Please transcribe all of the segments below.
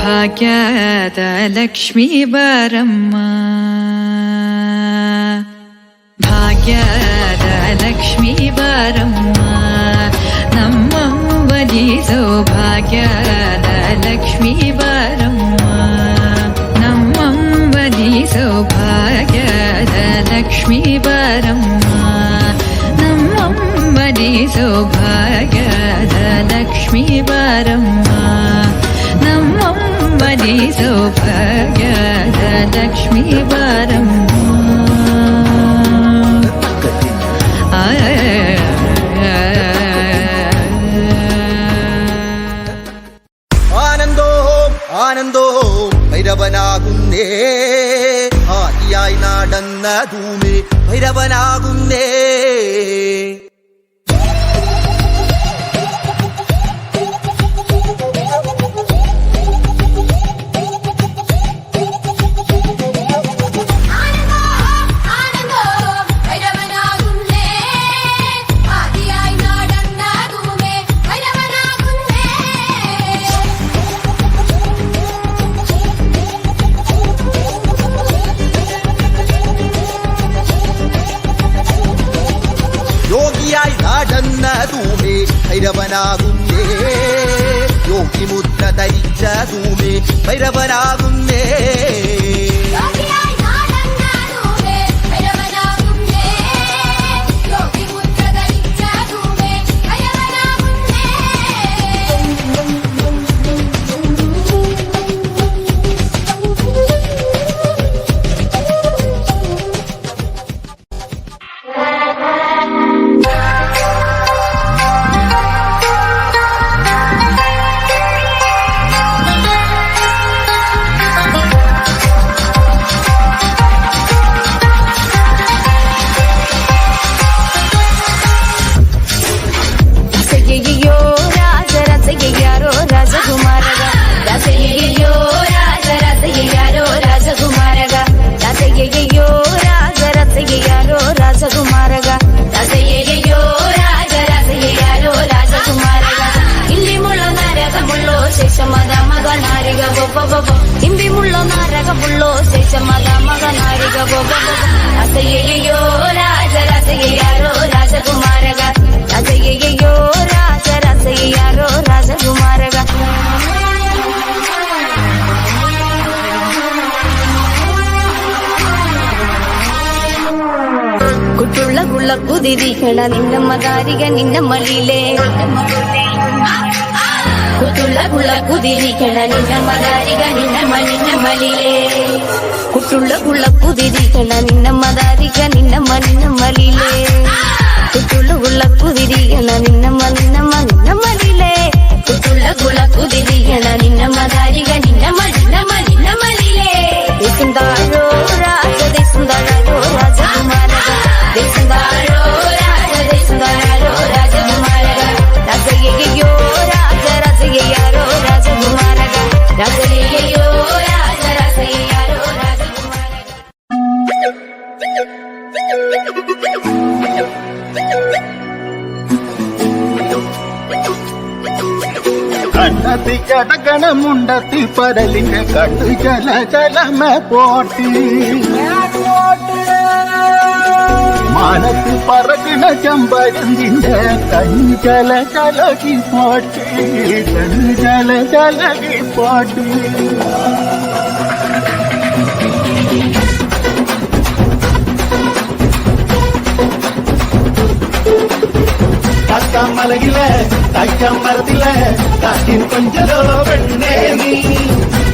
ಭಾಗ್ಯದ ಲಕ್ಷ್ಮೀ ಬಾರಮ್ಮ, ಭಾಗ್ಯದ ಲಕ್ಷ್ಮೀ ಬಾರಮ್ಮ, ನಮ್ಮಂಬಲಿ ಸೌಭಾಗ್ಯದ ಲಕ್ಷ್ಮೀ ಬಾರಮ್ಮ, ನಮ್ಮಂಬಲಿ ಸೌಭಾಗ್ಯದ ಲಕ್ಷ್ಮೀ ಬಾರಮ್ಮ, ನಮ್ಮಂಬಲಿ ಸೌಭಾಗ್ಯದ ಲಕ್ಷ್ಮೀ ಬಾರಮ್ಮ, ನಮ್ಮಂಬಲಿ ಸೌಭಾಗ್ಯದ ಲಕ್ಷ್ಮೀ ಬಾರಮ್ಮ. ആനന്ദോ ആനന്ദോ ഭൈരവനാകുന്നേ, ആദിയായി നടന്ന ധൂമി ഭൈരവനാകുന്നേ. യോഗിയായി നടന്ന ധൂമേ ഭൈരവനാകുന്നേ, യോഗിമുദ്ര ധരിച്ച ധൂമേ ഭൈരവനാകുന്നേ. ಇಂಬಿಮುಳ್ಳೋ ನಾರಗಮುಳ್ಳೋ ಶೇಷ ಮಗ ಮಗ ನಾರಿಗ ರಸಯ್ಯಯ್ಯೋ ರಾಜ ರಸಯ್ಯಾರೋ ರಾಜಕುಮಾರಗ, ರಸಯ್ಯಯ್ಯೋ ರಾಜ ರಸಯ್ಯಾರೋ ರಾಜಕುಮಾರಗ. ಕುಟ್ಟುಳ್ಳ ಗುಳ್ಳ ಕುದಿದಿಗಳ ನಿನ್ನಮ್ಮ ದಾರಿಗ ನಿನ್ನಮ್ಮ ಲೀಲೆ, ಕುಟ್ಟುಳ್ಳ ಗುಳ್ಳ ಕುದಿದಿಗಳ ನಿನ್ನಮ್ಮ ದಾರಿಗ ನಿನ್ನಮ್ಮ ನಿನ್ನಮ್ಮ ಲೀಲೆ, ಕುಟ್ಟುಳ್ಳ ಗುಳ್ಳ ಕುದಿದಿಗಳ ನಿನ್ನಮ್ಮ ದಾರಿಗ ನಿನ್ನಮ್ಮ ನಿನ್ನಮ್ಮ ಲೀಲೆ, ಕುಟ್ಟುಳ್ಳ ಗುಳ್ಳ ಕುದಿದಿಗಳ ನಿನ್ನಮ್ಮ ನಿನ್ನಮ್ಮ ನಿನ್ನಮ್ಮ ಲೀಲೆ, ಕುಟ್ಟುಳ್ಳ ಗುಳ್ಳ ಕುದಿದಿಗಳ ನಿನ್ನಮ್ಮ ದಾರಿಗ ನಿನ್ನಮ್ಮ ನಿನ್ನಮ್ಮ ನಿನ್ನಮ್ಮ ಲೀಲೆ. ದೇಶಂದಾಳೋ ರಾಜ ದೇಶಂದಾಳೋ ರಾಜಕುಮಾರಗ, ದೇಶಂದಾಳೋ ರಾಜ ದೇಶಂದಾಳೋ ರಾಜಕುಮಾರಗ, ರಾಜಯ್ಯಯ್ಯೋ ರಾಜ ರಾಜಯ್ಯಾರೋ ರಾಜಕುಮಾರಗ, ರಾಜಯ್ಯಯ್ಯೋ ರಾಜ ರಾಜಯ್ಯಾರೋ ರಾಜಕುಮಾರಗ. കണ്ണത്തി കടകണമുണ്ടത്തി പരലിന്റെ കണ്ടു ജല ജലമ പോട്ടി, മാനത്ത് പറകണ ചമ്പരന്തിന്റെ കഞ്ചല ചലകി പോട്ടി, കഞ്ചല ചലകി പോട്ടി. മലയിലെ തച്ചമ്പരത്തിലെ കാറ്റിൻ കൊഞ്ചലോ പെണ്ണേ നീ,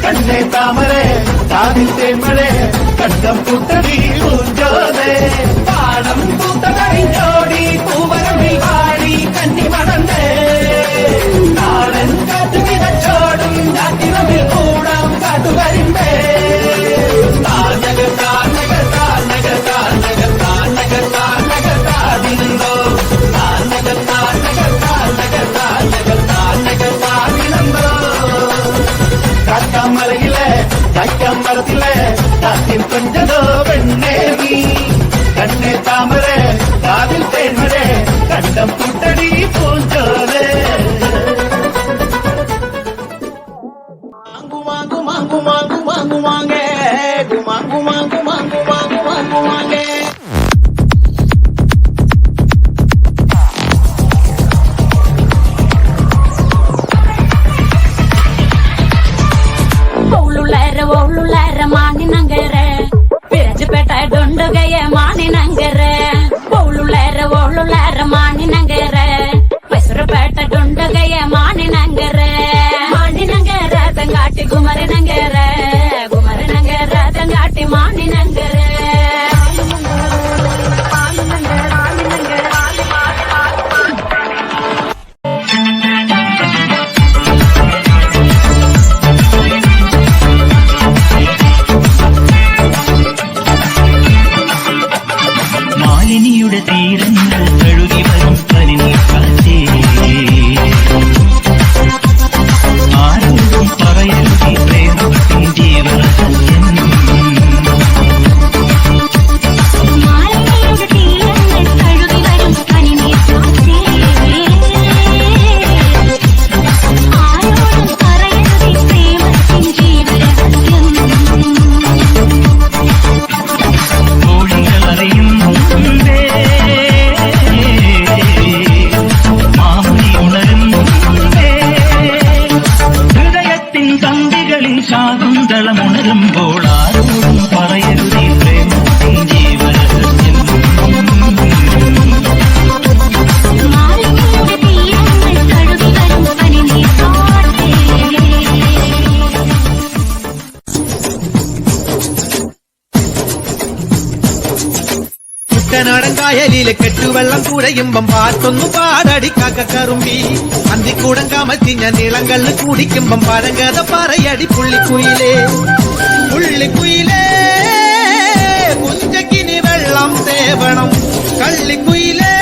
കണ്ണേ താമരെ കാതിൽ തേമഴെ കണ്ടം പുട്ടടി പൂഞ്ചോതെ, പാടം പൂത്ത കഴിഞ്ഞോടി പൂവരമ്പിൽ പാടി കന്നി മടന്നേ, നാടൻ കാറ്റു വിതച്ചോടും കാറ്റിനമിൽ കൂടാം കാട്ടുകരിമ്പേ, താനക താനക താനക താനക താനക താനക താതിരുന്നോ, താനക താനക താനക താനക താനക താനക കൊഞ്ചലോ പെണ്ണേ നീ കണ്ണേ താമര കാതിൽ തേന്മഴ കണ്ടം പുട്ടടി പൂഞ്ചോലെ മാങ്കു മാങ്കു മാങ്കു മാങ്കു മാങ്ങേ മാങ്കു മാങ്കു മാങ്കു മാങ്കു മാങ്കു മാങ്ങേ ಒಳ್ಳುಳ್ಳ ಮಾನಿನಂಗರ ಬಿರಜಪೇಟ ಡೊಂಡುಗಯ ಮಾನಿನಂಗರ ಒಳ್ಳುಳ್ಳ ಮಾನಿನಂಗರ ಹೆಸರುಪೇಟ ಡೊಂಡುಗಯ ಮಾನಿನಂಗರ ತಂಗಾಟಿ ಗುಮರನಂಗರ ತಂಗಾಟಿ ಮಾನಿನಂಗರ മാലിനിയുടെ തീരങ്ങൾ കഴുകി വരും പനിനീർക്കാറ്റേ ആരോടും പറയരുതേ പ്രേമത്തിൻ ജീവരഹസ്യം മാലിനിയുടെ തീരങ്ങൾ കഴുകി വരും പനിനീർക്കാറ്റേ ആരോടും പറയരുതേ പ്രേമത്തിൻ ജീവരഹസ്യം കോഴികൾ അറിയും മാമണി ഉണരുന്നേ ഹൃദയത്തിൻ തന്തികളിൽ ശാകുന്തളമുണരുമ്പോൾ ആരോടും പറയരുതേ പ്രേമത്തിൻ ജീവരഹസ്യം മാലിനിയുടെ തീരങ്ങൾ കഴുകി വരും പനിനീർക്കാറ്റേ കുട്ടനാടൻ കായലിലെ കെട്ടുവെള്ളം കുഴയുമ്പം പാട്ടൊന്നു പാടടി കാക്കക്കറുമ്പി അന്തിക്കൂടം കാമത്തിഞ്ഞ നീളങ്കല്ല് കുടിക്കുമ്പം പഴങ്കഥ പറയടി പുള്ളിക്കുയിലേ പുള്ളിക്കുയിലേ പുഞ്ചക്കിനി വെള്ളം തേവണം കള്ളിക്കുയിലേ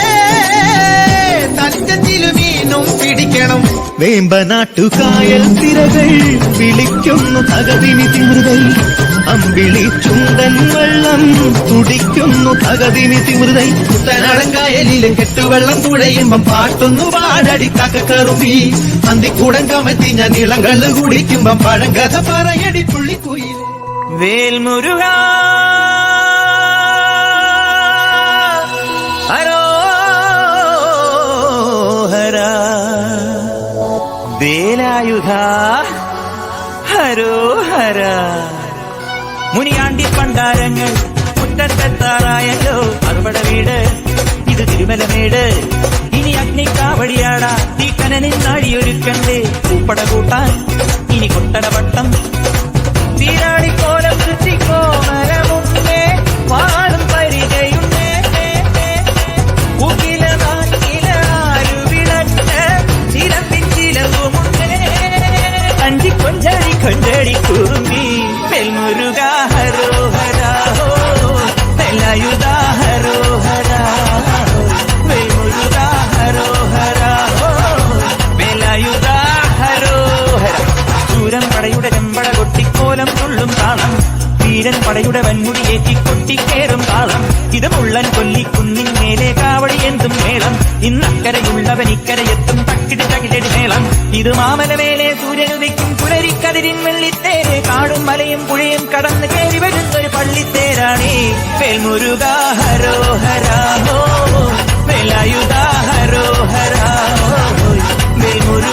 തഞ്ചത്തിലു മീനും പിടിക്കണം വേമ്പനാട്ടുകായൽ തിരകൾ വിളിക്കുന്നു തകതിനി തിമൃതൈ അമ്പിളി ചുണ്ടൻ വെള്ളം തുടിക്കുന്നു തകതിനി തിമൃതൈ കുട്ടനാടൻ കായലിലും കെട്ടുവെള്ളം തുഴയുമ്പം പാട്ടൊന്നു പാടടി കാക്കക്കറുമ്പി അന്തിക്കൂടം കമത്തിഞ്ഞ നീളങ്കല്ല് കുടിക്കുമ്പം പഴങ്കഥ പറയടി പുള്ളിക്കുയിലേ വേൽമുരുക ഹരോഹര വേലായുധ ഹരോഹര മുനിയാണ്ടി പണ്ടാരങ്ങൾ മുറ്റത്തെത്താറായല്ലോ അറുപട വീട് ഇത് തിരുമലമേട് ഇനി അഗ്നിക്കാവടിയാടാ തീ കനലിൽ നാടിയൊരുക്കണ്ടേ പൂപ്പട കൂട്ടാൻ ഇനി കൊട്ടടവട്ടം തീരാടിക്കോലം കൃഷിക്കോ മരമുന്നേ പാടും പരിചയുന്നേ ചിലമ്പിൻ ചിലമ്പുമുന്നേ അഞ്ചി കൊഞ്ചടി കൊഞ്ചടി കുറുമ്പി വെൽമുരുക ഹരോഹര വെലായുധ ഹരോഹര വെൽമുരുക ഹരോഹര വെലായുധ ഹരോഹര ചൂരം പടയുടെ ചെമ്പട കൊട്ടിക്കോലം തുള്ളും താളം വീരൻ പടയുടെ വൻമുടിയേറ്റി കൊട്ടിക്കേറും താളം ഇത് മുള്ളൻ കൊല്ലിക്കുന്നിൻ മേലെ കാവടി എന്തും മേളം ഇന്നക്കരയുള്ളവൻ ഇക്കരയെത്തും തക്കിടി തകിലടി മേളം ഇത് മാമലമേലെ സൂര്യനുദിക്കും പുലരിക്കതിരിൻ വെള്ളിത്തേര് കാടും മലയും പുഴയും കടന്ന് കയറി വരുന്നൊരു പള്ളിത്തേരാണേ വെൽമുരുക ഹരോഹര വേലായുധ ഹരോഹര വെൽമുരുക